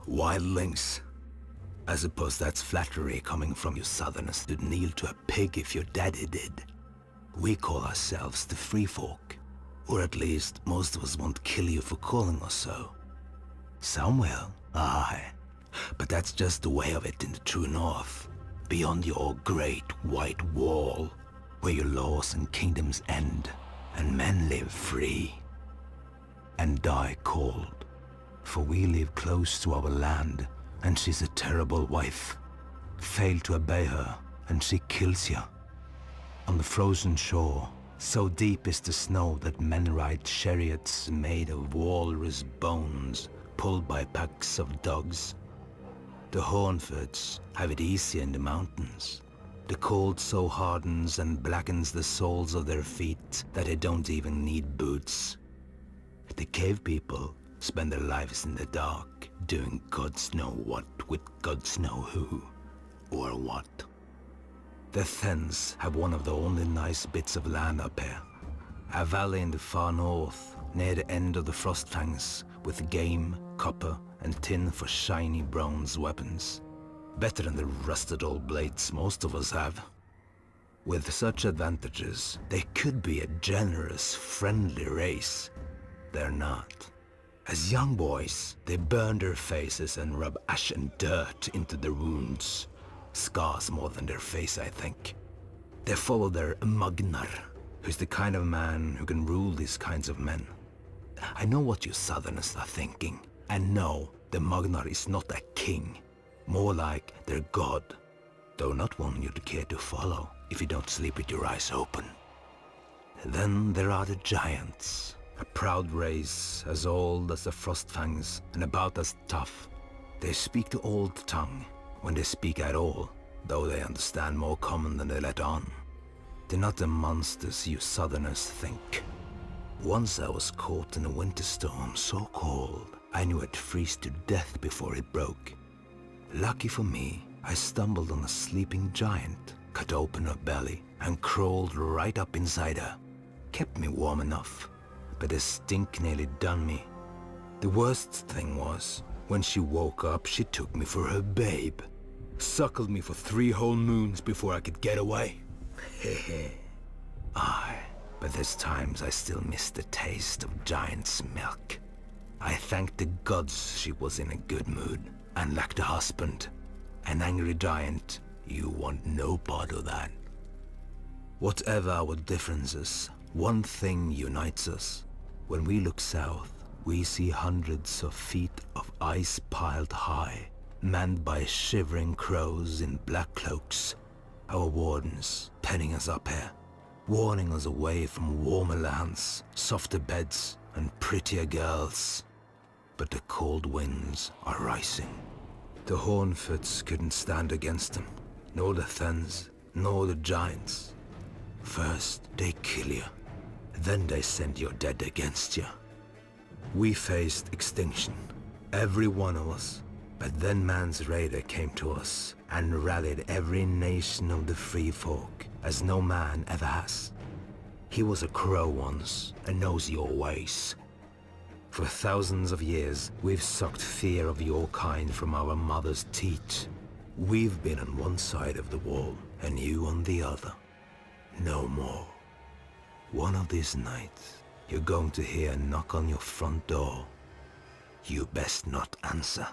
Wildlings. I suppose that's flattery coming from you southerners to kneel to a pig if your daddy did. We call ourselves the Free Folk. Or at least, most of us won't kill you for calling us so. Some will, aye. But that's just the way of it in the true north. Beyond your great white wall, where your laws and kingdoms end, and men live free. And die cold. For we live close to our land, and she's a terrible wife. Fail to obey her, and she kills you. On the frozen shore, so deep is the snow that men ride chariots made of walrus bones, pulled by packs of dogs. The Hornfoots have it easy in the mountains. The cold so hardens and blackens the soles of their feet that they don't even need boots. The cave people spend their lives in the dark, doing gods know what with gods know who, or what. The Thens have one of the only nice bits of land up here. A valley in the far north, near the end of the Frostfangs, with game, copper, and tin for shiny bronze weapons. Better than the rusted old blades most of us have. With such advantages, they could be a generous, friendly race. They're not. As young boys, they burn their faces and rub ash and dirt into their wounds. Scars more than their face, I think. They follow their Magnar, who's the kind of man who can rule these kinds of men. I know what you southerners are thinking, and no, the Magnar is not a king. More like their god, though not one you'd care to follow if you don't sleep with your eyes open. Then there are the giants, a proud race as old as the Frostfangs and about as tough. They speak the old tongue, when they speak at all, though they understand more common than they let on. They're not the monsters you southerners think. Once I was caught in a winter storm so cold, I knew I'd freeze to death before it broke. Lucky for me, I stumbled on a sleeping giant, cut open her belly, and crawled right up inside her. Kept me warm enough, but the stink nearly done me. The worst thing was, when she woke up, she took me for her babe. Suckled me for 3 whole moons before I could get away. Hehe. Aye, but there's times I still miss the taste of giant's milk. I thank the gods she was in a good mood and lacked a husband. An angry giant, you want no part of that. Whatever our differences, one thing unites us. When we look south, we see hundreds of feet of ice piled high, manned by shivering crows in black cloaks. Our wardens penning us up here, warning us away from warmer lands, softer beds, and prettier girls. But the cold winds are rising. The Hornfoots couldn't stand against them, nor the Thens, nor the giants. First they kill you, then they send your dead against you. We faced extinction, every one of us, but then Mance Rayder came to us and rallied every nation of the free folk, as no man ever has. He was a crow once and knows your ways. For thousands of years, we've sucked fear of your kind from our mother's teat. We've been on one side of the wall and you on the other. No more. One of these nights, you're going to hear a knock on your front door. You best not answer.